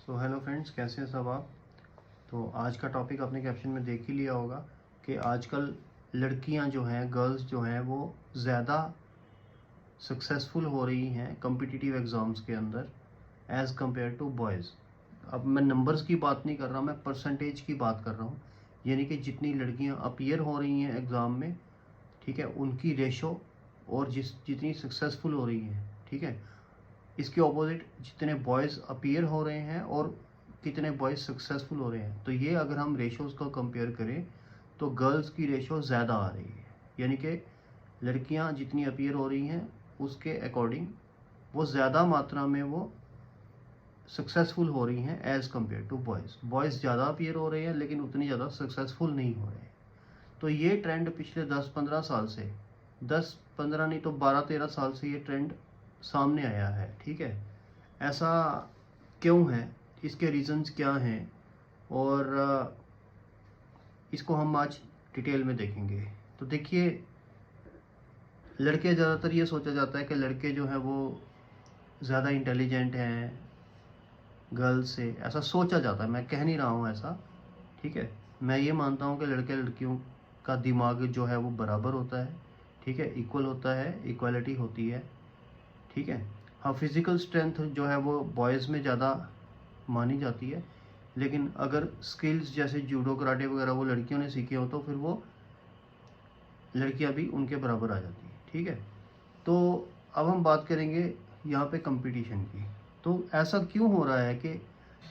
So hello friends, कैसे हैं सब आप। तो आज का टॉपिक आपने कैप्शन में देख ही लिया होगा कि आजकल लड़कियां जो हैं, गर्ल्स जो हैं, वो ज़्यादा सक्सेसफुल हो रही हैं कॉम्पिटिटिव एग्ज़ाम्स के अंदर एज़ कम्पेयर टू बॉयज़। अब मैं नंबर्स की बात नहीं कर रहा, मैं परसेंटेज की बात कर रहा हूँ। यानी कि जितनी लड़कियां अपीयर हो रही हैं एग्ज़ाम में, ठीक है, उनकी रेशो और जितनी सक्सेसफुल हो रही हैं, ठीक है, इसके ऑपोजिट जितने बॉयज़ अपीयर हो रहे हैं और कितने बॉयज़ सक्सेसफुल हो रहे हैं, तो ये अगर हम रेशोज़ को कंपेयर करें तो गर्ल्स की रेशो ज़्यादा आ रही है। यानी कि लड़कियां जितनी अपीयर हो रही हैं उसके अकॉर्डिंग वो ज़्यादा मात्रा में वो सक्सेसफुल हो रही हैं as compared to boys. Boys ज़्यादा अपीयर हो रहे हैं लेकिन उतनी ज़्यादा सक्सेसफुल नहीं हो रहे हैं। तो ये ट्रेंड पिछले 10-15 साल से, 10-15 नहीं तो 12-13 साल से ये ट्रेंड सामने आया है, ठीक है। ऐसा क्यों है, इसके रीज़न्स क्या हैं, और इसको हम आज डिटेल में देखेंगे। तो देखिए, लड़के ज़्यादातर ये सोचा जाता है कि लड़के जो हैं वो ज़्यादा इंटेलिजेंट हैं गर्ल्स से, ऐसा सोचा जाता है। मैं कह नहीं रहा हूँ ऐसा, ठीक है। मैं ये मानता हूँ कि लड़के लड़कियों का दिमाग जो है वो बराबर होता है, ठीक है, इक्वल होता है, इक्वालिटी होती है, ठीक है। हाँ, फिज़िकल स्ट्रेंथ जो है वो बॉयज़ में ज़्यादा मानी जाती है, लेकिन अगर स्किल्स जैसे जूडो कराटे वगैरह वो लड़कियों ने सीखे हो तो फिर वो लड़कियां भी उनके बराबर आ जाती हैं, ठीक है। तो अब हम बात करेंगे यहाँ पे कंपटीशन की। तो ऐसा क्यों हो रहा है कि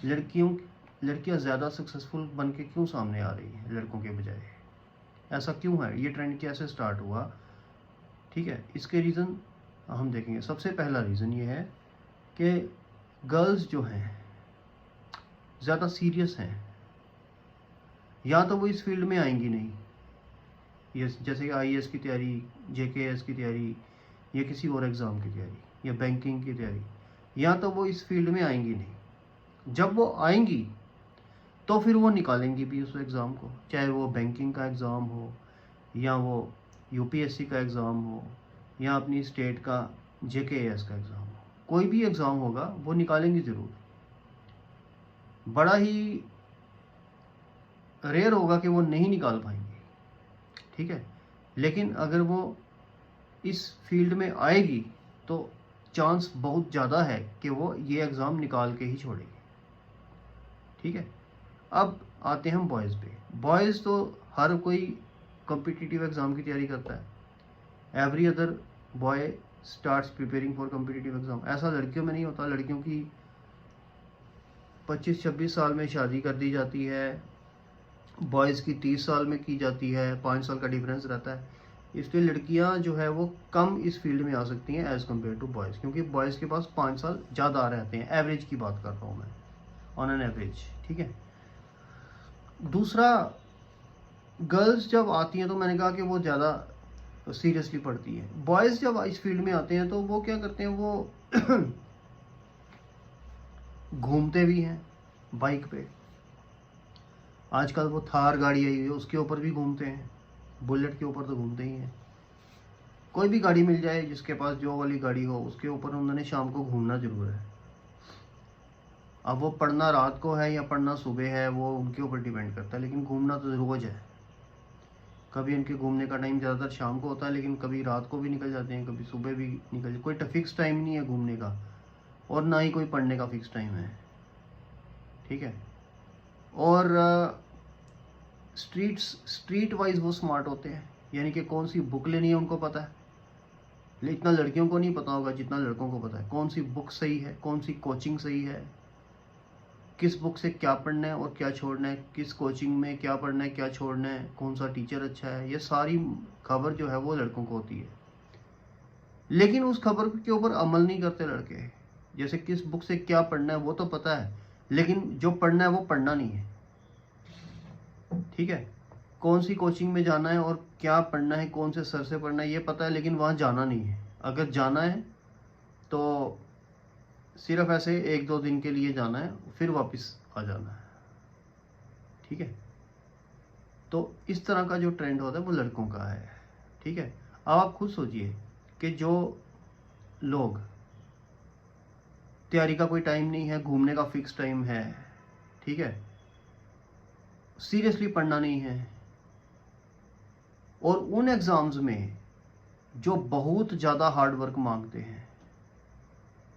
लड़कियां ज़्यादा सक्सेसफुल बन के क्यों सामने आ रही हैं लड़कों के बजाय, ऐसा क्यों है, ये ट्रेंड कैसे स्टार्ट हुआ, ठीक है। इसके रीज़न हम देखेंगे। सबसे पहला रीज़न ये है कि गर्ल्स जो हैं ज़्यादा सीरियस हैं। या तो वो इस फील्ड में आएंगी नहीं, ये जैसे कि आईएएस की तैयारी, जेकेएस की तैयारी, या किसी और एग्ज़ाम की तैयारी, या बैंकिंग की तैयारी, या तो वो इस फील्ड में आएंगी नहीं। जब वो आएंगी तो फिर वो निकालेंगी भी उस एग्ज़ाम को, चाहे वो बैंकिंग का एग्ज़ाम हो, या वो यूपीएससी का एग्ज़ाम हो, या अपनी स्टेट का जेकेएस का एग्ज़ाम हो। कोई भी एग्ज़ाम होगा वो निकालेंगी ज़रूर। बड़ा ही रेयर होगा कि वो नहीं निकाल पाएंगे, ठीक है। लेकिन अगर वो इस फील्ड में आएगी तो चांस बहुत ज़्यादा है कि वो ये एग्ज़ाम निकाल के ही छोड़ेगी, ठीक है। अब आते हैं हम बॉयज़ पे। बॉयज़ तो हर कोई कॉम्पिटिटिव एग्ज़ाम की तैयारी करता है। Every other boy starts preparing for competitive exam. ऐसा लड़कियों में नहीं होता। लड़कियों की 25-26 साल में शादी कर दी जाती है, बॉयज़ की 30 साल में की जाती है, 5 साल का डिफरेंस रहता है। इसलिए लड़कियां जो है वो कम इस फील्ड में आ सकती हैं एज़ कम्पेयर टू बॉयज़, क्योंकि बॉयज़ के पास 5 साल ज़्यादा रहते हैं। एवरेज की बात कर रहा हूँ मैं, ऑन एन एवरेज, ठीक है। दूसरा, गर्ल्स जब आती हैं तो मैंने कहा कि वो ज़्यादा सीरियसली पढ़ती हैं। बॉयज़ जब इस फील्ड में आते हैं तो वो क्या करते हैं, वो घूमते भी हैं बाइक पे। आजकल वो थार गाड़ी आई हुई है, उसके ऊपर भी घूमते हैं, बुलेट के ऊपर तो घूमते ही हैं। कोई भी गाड़ी मिल जाए जिसके पास जो वाली गाड़ी हो, उसके ऊपर उन्होंने शाम को घूमना जरूर है। अब वो पढ़ना रात को है या पढ़ना सुबह है, वो उनके ऊपर डिपेंड करता है, लेकिन घूमना तो रोज़ है। कभी उनके घूमने का टाइम ज़्यादातर शाम को होता है, लेकिन कभी रात को भी निकल जाते हैं, कभी सुबह भी निकल। कोई फिक्स टाइम नहीं है घूमने का, और ना ही कोई पढ़ने का फिक्स टाइम है, ठीक है। और स्ट्रीट वाइज वो स्मार्ट होते हैं, यानी कि कौन सी बुक लेनी है उनको पता है। लेकिन इतना लड़कियों को नहीं पता होगा जितना लड़कों को पता है। कौन सी बुक सही है, कौन सी कोचिंग सही है, किस बुक से क्या पढ़ना है और क्या छोड़ना है, किस कोचिंग में क्या पढ़ना है क्या छोड़ना है, कौन सा टीचर अच्छा है, ये सारी खबर जो है वो लड़कों को होती है। लेकिन उस खबर के ऊपर अमल नहीं करते लड़के। जैसे किस बुक से क्या पढ़ना है वो तो पता है, लेकिन जो पढ़ना है वो पढ़ना नहीं है, ठीक है। कौन सी कोचिंग में जाना है और क्या पढ़ना है, कौन से सर से पढ़ना है ये पता है, लेकिन वहाँ जाना नहीं है। अगर जाना है तो सिर्फ ऐसे 1-2 दिन के लिए जाना है, फिर वापस आ जाना है, ठीक है। तो इस तरह का जो ट्रेंड होता है वो लड़कों का है, ठीक है। अब आप खुद सोचिए कि जो लोग तैयारी का कोई टाइम नहीं है, घूमने का फिक्स टाइम है, ठीक है, सीरियसली पढ़ना नहीं है। और उन एग्ज़ाम्स में जो बहुत ज़्यादा हार्ड वर्क मांगते हैं,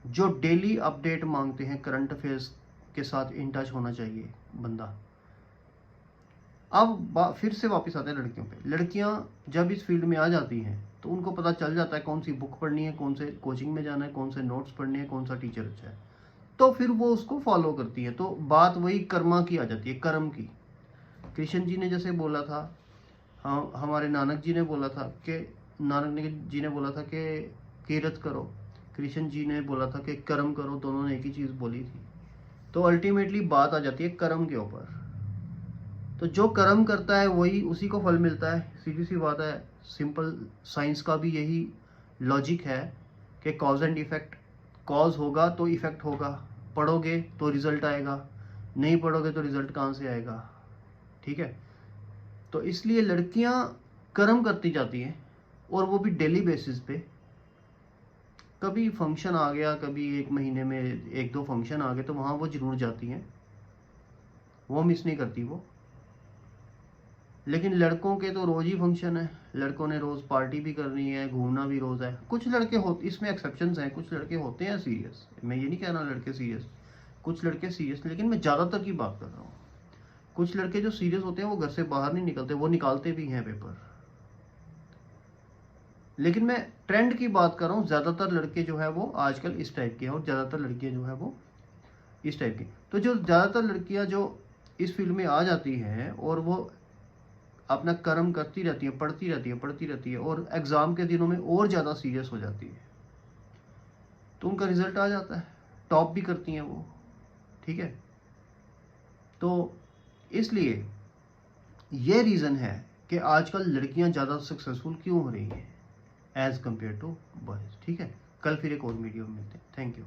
जो डेली अपडेट मांगते हैं, करंट अफेयर्स के साथ इन टच होना चाहिए बंदा। अब फिर से वापस आते हैं लड़कियों पे। लड़कियां जब इस फील्ड में आ जाती हैं तो उनको पता चल जाता है कौन सी बुक पढ़नी है, कौन से कोचिंग में जाना है, कौन से नोट्स पढ़ने हैं, कौन सा टीचर अच्छा है, तो फिर वो उसको फॉलो करती है। तो बात वही कर्मा की आ जाती है, कर्म की। कृष्ण जी ने जैसे बोला था, हाँ, हमारे नानक जी ने बोला था कि जी ने बोला था कि किरत करो, कृष्ण जी ने बोला था कि कर्म करो, दोनों ने एक ही चीज़ बोली थी। तो अल्टीमेटली बात आ जाती है कर्म के ऊपर। तो जो कर्म करता है वही उसी को फल मिलता है, सीधी सी बात है। सिंपल साइंस का भी यही लॉजिक है कि कॉज एंड इफेक्ट। कॉज होगा तो इफेक्ट होगा, पढ़ोगे तो रिजल्ट आएगा, नहीं पढ़ोगे तो रिजल्ट कहाँ से आएगा, ठीक है। तो इसलिए लड़कियां कर्म करती जाती हैं, और वो भी डेली बेसिस पे। कभी फंक्शन आ गया, कभी एक महीने में 1-2 फंक्शन आ गए तो वहाँ वो जरूर जाती हैं, वो मिस नहीं करती वो। लेकिन लड़कों के तो रोज ही फंक्शन है, लड़कों ने रोज पार्टी भी करनी है, घूमना भी रोज है। कुछ लड़के होते, इसमें एक्सेप्शंस हैं, कुछ लड़के होते हैं सीरियस, मैं ये नहीं कह रहा लड़के सीरियस, कुछ लड़के सीरियस, लेकिन मैं ज़्यादातर की बात कर रहा हूँ। कुछ लड़के जो सीरियस होते हैं वो घर से बाहर नहीं निकलते, वो निकालते भी हैं पेपर। लेकिन मैं ट्रेंड की बात कर रहा हूँ, ज़्यादातर लड़के जो है वो आजकल इस टाइप के हैं, और ज़्यादातर लड़कियाँ जो है वो इस टाइप की। तो जो ज़्यादातर लड़कियाँ जो इस फील्ड में आ जाती हैं और वो अपना कर्म करती रहती है, पढ़ती रहती है, और एग्ज़ाम के दिनों में और ज़्यादा सीरियस हो जाती है, तो उनका रिजल्ट आ जाता है, टॉप भी करती हैं वो, ठीक है। तो इसलिए ये रीज़न है कि आजकल लड़कियां ज़्यादा सक्सेसफुल क्यों हो रही हैं एज़ कम्पेयर टू बॉयज़, ठीक है। कल फिर एक और वीडियो में मिलते हैं। Thank you.